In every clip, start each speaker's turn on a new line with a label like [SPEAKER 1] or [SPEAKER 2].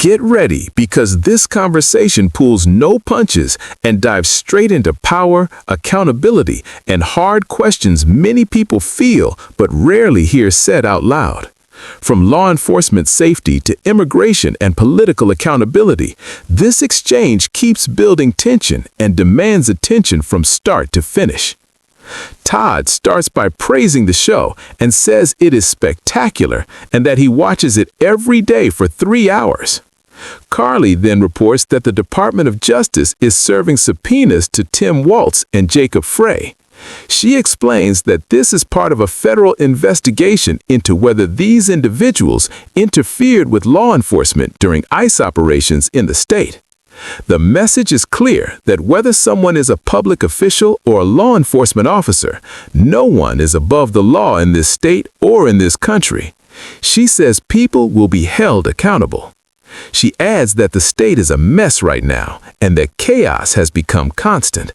[SPEAKER 1] Get ready, because this conversation pulls no punches and dives straight into power, accountability, and hard questions many people feel but rarely hear said out loud. From law enforcement safety to immigration and political accountability, this exchange keeps building tension and demands attention from start to finish. Todd starts by praising the show and says it is spectacular and that he watches it every day for 3 hours. Carly then reports that the Department of Justice is serving subpoenas to Tim Walz and Jacob Frey. She explains that this is part of a federal investigation into whether these individuals interfered with law enforcement during ICE operations in the state. The message is clear that whether someone is a public official or a law enforcement officer, no one is above the law in this state or in this country. She says people will be held accountable. She adds that the state is a mess right now and that chaos has become constant.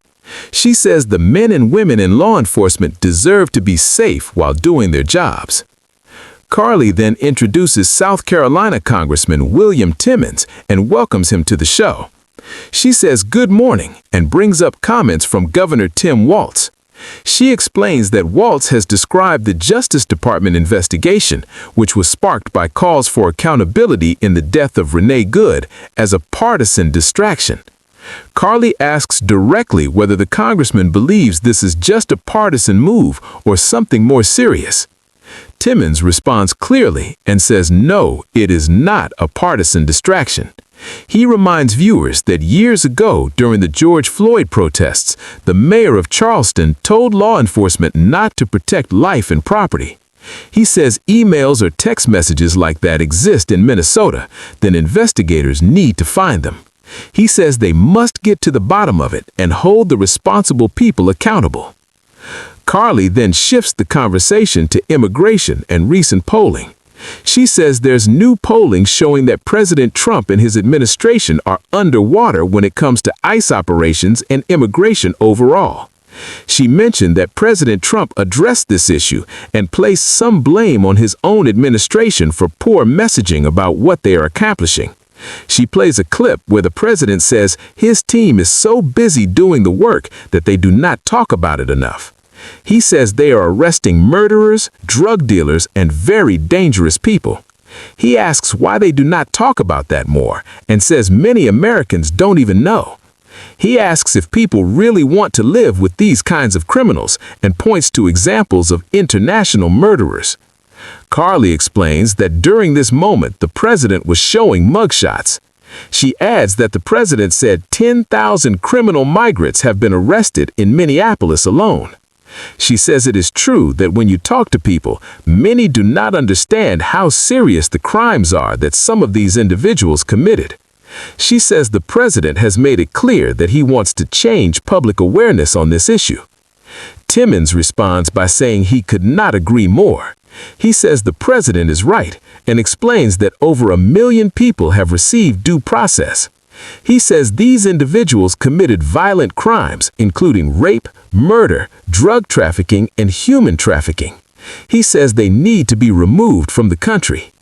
[SPEAKER 1] She says the men and women in law enforcement deserve to be safe while doing their jobs. Carly then introduces South Carolina Congressman William Timmons and welcomes him to the show. She says good morning and brings up comments from Governor Tim Walz. She explains that Walz has described the Justice Department investigation, which was sparked by calls for accountability in the death of Renee Good, as a partisan distraction. Carly asks directly whether the congressman believes this is just a partisan move or something more serious. Timmons responds clearly and says no, it is not a partisan distraction. He reminds viewers that years ago during the George Floyd protests, the mayor of Charleston told law enforcement not to protect life and property. He says emails or text messages like that exist in Minnesota, then investigators need to find them. He says they must get to the bottom of it and hold the responsible people accountable. Carly then shifts the conversation to immigration and recent polling. She says there's new polling showing that President Trump and his administration are underwater when it comes to ICE operations and immigration overall. She mentioned that President Trump addressed this issue and placed some blame on his own administration for poor messaging about what they are accomplishing. She plays a clip where the president says his team is so busy doing the work that they do not talk about it enough. He says they are arresting murderers, drug dealers, and very dangerous people. He asks why they do not talk about that more and says many Americans don't even know. He asks if people really want to live with these kinds of criminals and points to examples of international murderers. Carly explains that during this moment the president was showing mugshots. She adds that the president said 10,000 criminal migrants have been arrested in Minneapolis alone. She says it is true that when you talk to people, many do not understand how serious the crimes are that some of these individuals committed. She says the president has made it clear that he wants to change public awareness on this issue. Timmons responds by saying he could not agree more. He says the president is right and explains that over 1 million people have received due process. He says these individuals committed violent crimes, including rape, murder, drug trafficking, and human trafficking. He says they need to be removed from the country.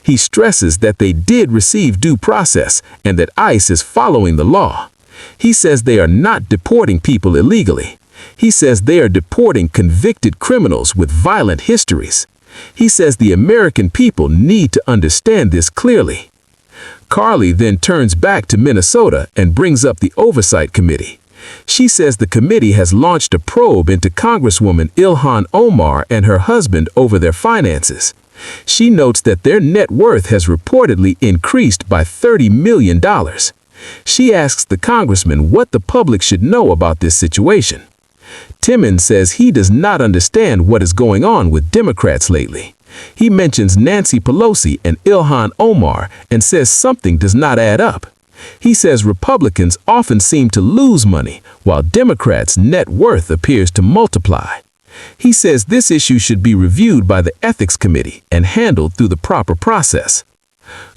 [SPEAKER 1] He stresses that they did receive due process and that ICE is following the law. He says they are not deporting people illegally. He says they are deporting convicted criminals with violent histories. He says the American people need to understand this clearly. Carly then turns back to Minnesota and brings up the Oversight Committee. She says the committee has launched a probe into Congresswoman Ilhan Omar and her husband over their finances. She notes that their net worth has reportedly increased by $30 million. She asks the congressman what the public should know about this situation. Timmons says he does not understand what is going on with Democrats lately. He mentions Nancy Pelosi and Ilhan Omar and says something does not add up. He says Republicans often seem to lose money, while Democrats' net worth appears to multiply. He says this issue should be reviewed by the Ethics Committee and handled through the proper process.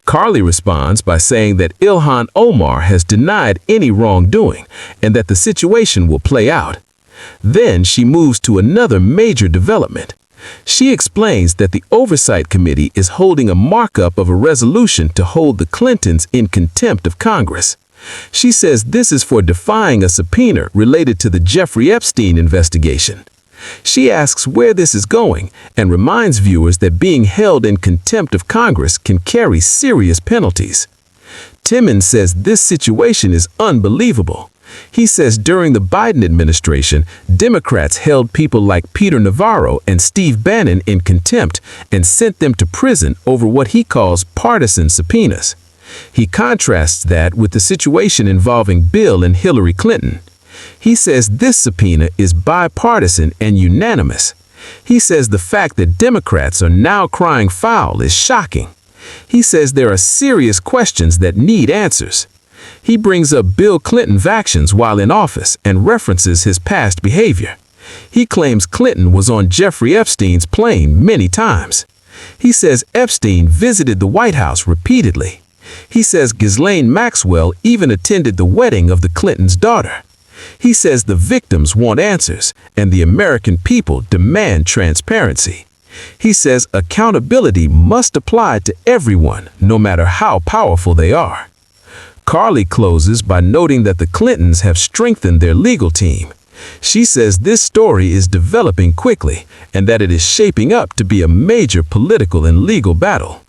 [SPEAKER 1] Carly responds by saying that Ilhan Omar has denied any wrongdoing and that the situation will play out. Then she moves to another major development. She explains that the Oversight Committee is holding a markup of a resolution to hold the Clintons in contempt of Congress. She says this is for defying a subpoena related to the Jeffrey Epstein investigation. She asks where this is going and reminds viewers that being held in contempt of Congress can carry serious penalties. Timmons says this situation is unbelievable. He says during the Biden administration, Democrats held people like Peter Navarro and Steve Bannon in contempt and sent them to prison over what he calls partisan subpoenas. He contrasts that with the situation involving Bill and Hillary Clinton. He says this subpoena is bipartisan and unanimous. He says the fact that Democrats are now crying foul is shocking. He says there are serious questions that need answers. He brings up Bill Clinton's actions while in office and references his past behavior. He claims Clinton was on Jeffrey Epstein's plane many times. He says Epstein visited the White House repeatedly. He says Ghislaine Maxwell even attended the wedding of the Clintons' daughter. He says the victims want answers and the American people demand transparency. He says accountability must apply to everyone, no matter how powerful they are. Carly closes by noting that the Clintons have strengthened their legal team. She says this story is developing quickly and that it is shaping up to be a major political and legal battle.